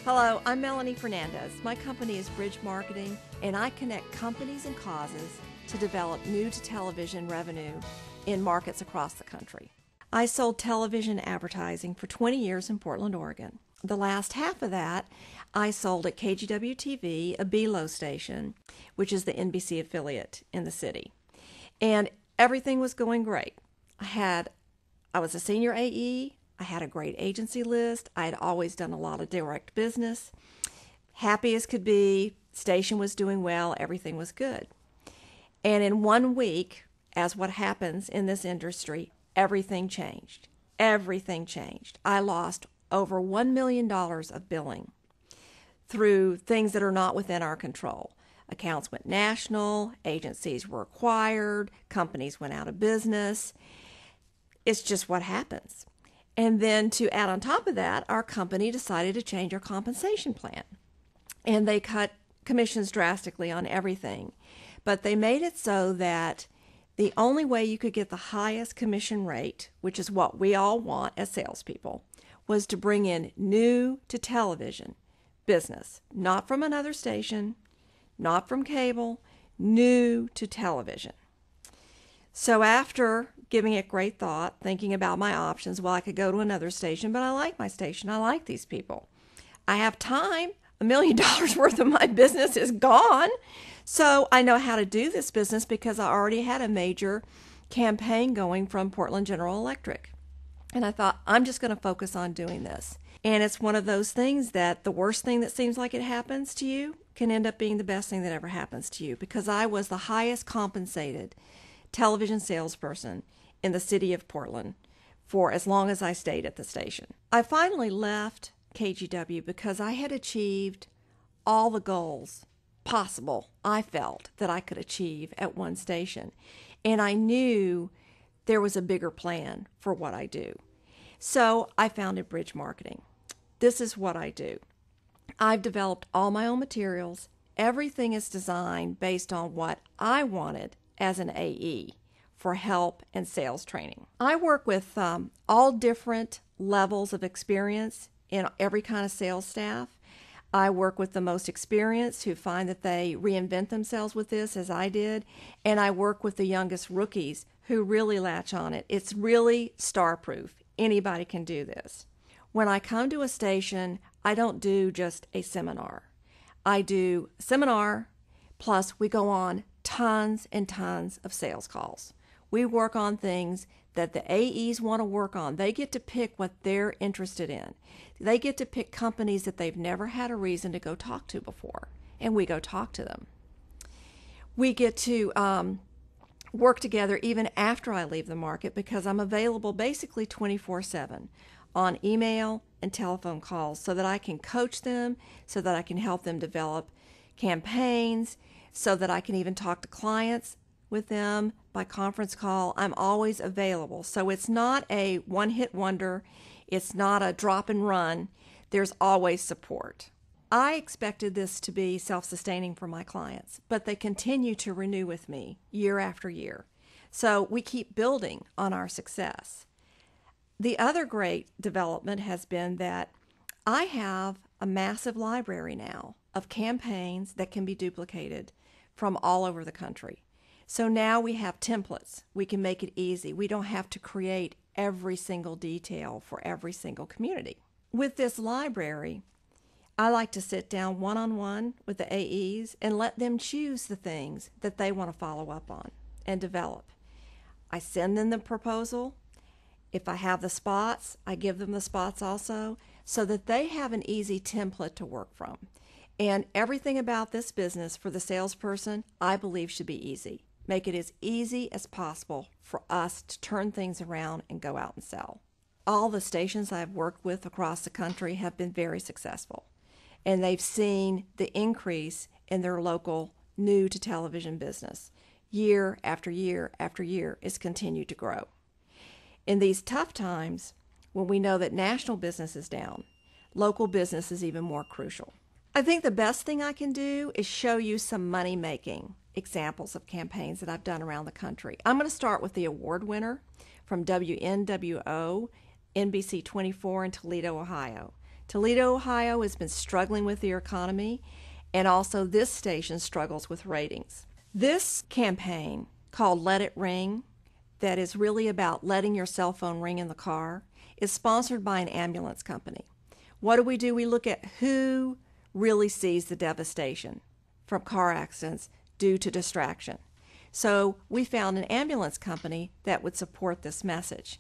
Hello, I'm Melanie Fernandez. My company is Bridge Marketing, and I connect companies and causes to develop new-to-television revenue in markets across the country. I sold television advertising for 20 years in Portland, Oregon. The last half of that, I sold at KGW-TV, a BLO station, which is the NBC affiliate in the city. And everything was going great. I was a senior AE. I had a great agency list. I had always done a lot of direct business. Happy as could be. Station was doing well. Everything was good. And in 1 week, as what happens in this industry, everything changed. Everything changed. I lost over $1 million of billing through things that are not within our control. Accounts went national, agencies were acquired, companies went out of business. It's just what happens. And then to add on top of that, our company decided to change our compensation plan. And they cut commissions drastically on everything. But they made it so that the only way you could get the highest commission rate, which is what we all want as salespeople, was to bring in new to television business. Not from another station, not from cable, new to television. So after giving it great thought, thinking about my options, well, I could go to another station, but I like my station. I like these people. I have time. $1 million worth of my business is gone. So I know how to do this business because I already had a major campaign going from Portland General Electric. And I thought, I'm just going to focus on doing this. And it's one of those things that the worst thing that seems like it happens to you can end up being the best thing that ever happens to you, because I was the highest compensated television salesperson in the city of Portland for as long as I stayed at the station. I finally left KGW because I had achieved all the goals possible I felt that I could achieve at one station. And I knew there was a bigger plan for what I do. So I founded Bridge Marketing. This is what I do. I've developed all my own materials. Everything is designed based on what I wanted as an AE for help and sales training. I work with all different levels of experience in every kind of sales staff. I work with the most experienced who find that they reinvent themselves with this, as I did, and I work with the youngest rookies who really latch on it. It's really star-proof. Anybody can do this. When I come to a station, I don't do just a seminar. I do a seminar, plus we go on tons and tons of sales calls. We work on things that the AEs want to work on. They get to pick what they're interested in. They get to pick companies that they've never had a reason to go talk to before, and we go talk to them. We get to work together even after I leave the market because I'm available basically 24/7 on email and telephone calls so that I can coach them, so that I can help them develop campaigns, so that I can even talk to clients with them by conference call. I'm always available. So it's not a one-hit wonder. It's not a drop and run. There's always support. I expected this to be self-sustaining for my clients, but they continue to renew with me year after year. So we keep building on our success. The other great development has been that I have a massive library now of campaigns that can be duplicated from all over the country. So now we have templates. We can make it easy. We don't have to create every single detail for every single community. With this library, I like to sit down one-on-one with the AEs and let them choose the things that they want to follow up on and develop. I send them the proposal. If I have the spots, I give them the spots also so that they have an easy template to work from. And everything about this business for the salesperson, I believe, should be easy. Make it as easy as possible for us to turn things around and go out and sell. All the stations I've worked with across the country have been very successful, and they've seen the increase in their local new to television business. Year after year after year, it's continued to grow. In these tough times, when we know that national business is down, local business is even more crucial. I think the best thing I can do is show you some money-making examples of campaigns that I've done around the country. I'm going to start with the award winner from WNWO, NBC 24 in Toledo, Ohio. Toledo, Ohio has been struggling with the economy, and also this station struggles with ratings. This campaign, called Let It Ring, that is really about letting your cell phone ring in the car, is sponsored by an ambulance company. What do? We look at who really sees the devastation from car accidents due to distraction. So we found an ambulance company that would support this message.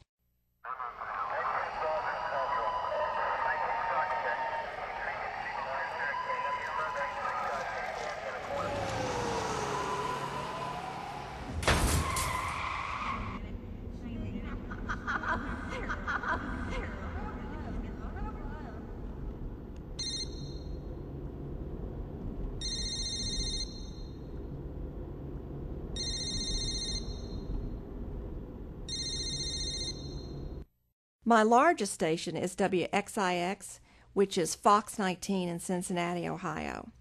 My largest station is WXIX, which is Fox 19 in Cincinnati, Ohio.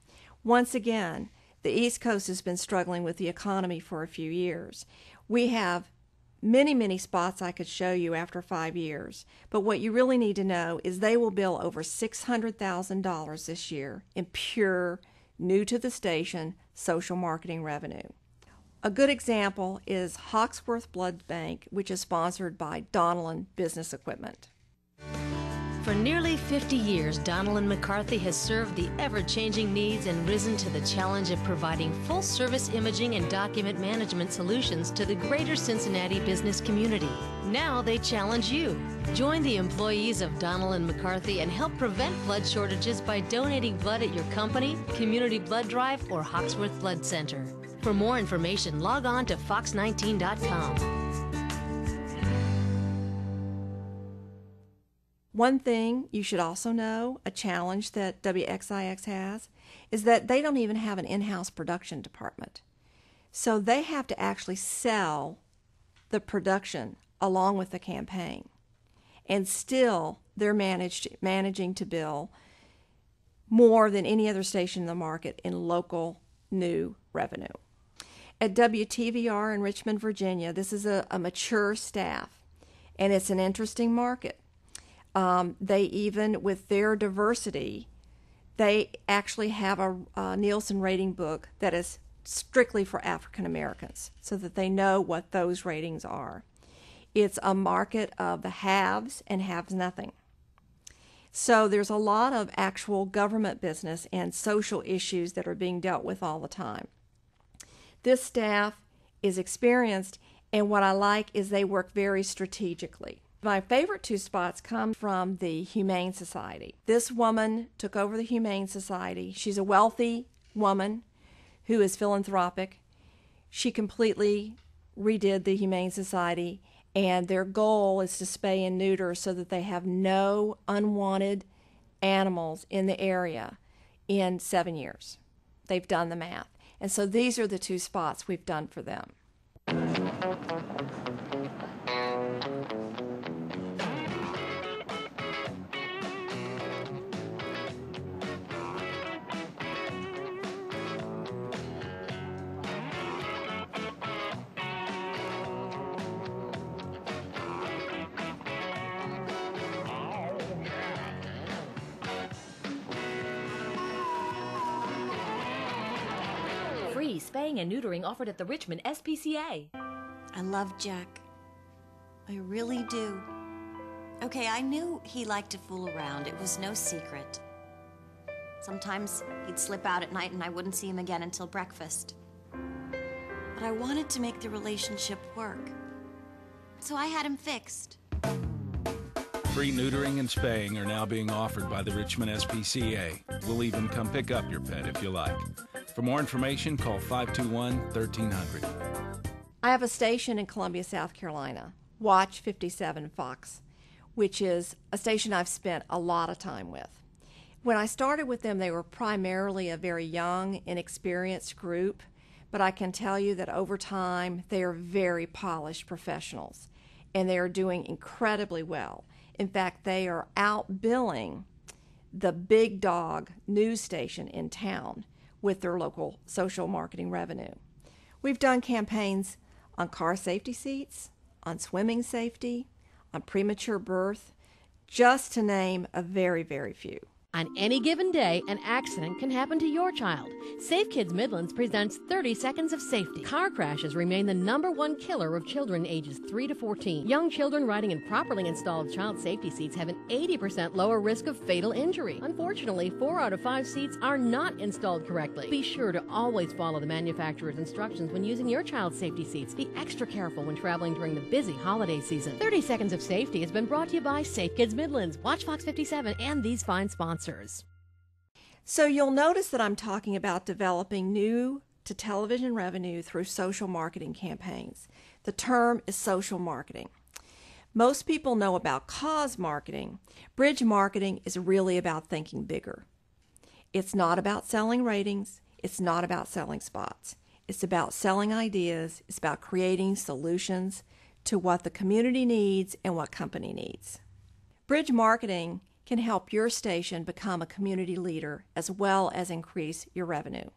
Once again, the East Coast has been struggling with the economy for a few years. We have many spots I could show you after 5 years, but what you really need to know is they will bill over $600,000 this year in pure, new to the station, social marketing revenue. A good example is Hawksworth Blood Bank, which is sponsored by Donnellan Business Equipment. For nearly 50 years, Donnellan McCarthy has served the ever-changing needs and risen to the challenge of providing full-service imaging and document management solutions to the greater Cincinnati business community. Now they challenge you. Join the employees of Donnellan McCarthy and help prevent blood shortages by donating blood at your company, community blood drive, or Hawksworth Blood Center. For more information, log on to fox19.com. One thing you should also know, a challenge that WXIX has, is that they don't even have an in-house production department. So they have to actually sell the production along with the campaign. And still, they're managing to bill more than any other station in the market in local new revenue. At WTVR in Richmond, Virginia, this is a mature staff, and it's an interesting market. They even, with their diversity, they actually have a Nielsen rating book that is strictly for African Americans so that they know what those ratings are. It's a market of the haves and haves nothing. So there's a lot of actual government business and social issues that are being dealt with all the time. This staff is experienced, and what I like is they work very strategically. My favorite two spots come from the Humane Society. This woman took over the Humane Society. She's a wealthy woman who is philanthropic. She completely redid the Humane Society, and their goal is to spay and neuter so that they have no unwanted animals in the area in 7 years. They've done the math. And so these are the two spots we've done for them. Free spaying and neutering offered at the Richmond SPCA. I love Jack. I really do. Okay, I knew he liked to fool around. It was no secret. Sometimes he'd slip out at night and I wouldn't see him again until breakfast. But I wanted to make the relationship work. So I had him fixed. Free neutering and spaying are now being offered by the Richmond SPCA. We'll even come pick up your pet if you like. For more information, call 521-1300. I have a station in Columbia, South Carolina, Watch 57 Fox, which is a station I've spent a lot of time with. When I started with them, they were primarily a very young, inexperienced group, but I can tell you that over time, they are very polished professionals, and they are doing incredibly well. In fact, they are outbilling the big dog news station in town with their local social marketing revenue. We've done campaigns on car safety seats, on swimming safety, on premature birth, just to name a very, very few. On any given day, an accident can happen to your child. Safe Kids Midlands presents 30 Seconds of Safety. Car crashes remain the #1 killer of children ages 3 to 14. Young children riding in properly installed child safety seats have an 80% lower risk of fatal injury. Unfortunately, 4 out of 5 seats are not installed correctly. Be sure to always follow the manufacturer's instructions when using your child's safety seats. Be extra careful when traveling during the busy holiday season. 30 Seconds of Safety has been brought to you by Safe Kids Midlands, Watch Fox 57, and these fine sponsors. So you'll notice that I'm talking about developing new to television revenue through social marketing campaigns. The term is social marketing. Most people know about cause marketing. Bridge marketing is really about thinking bigger. It's not about selling ratings. It's not about selling spots. It's about selling ideas. It's about creating solutions to what the community needs and what company needs. Bridge marketing can help your station become a community leader as well as increase your revenue.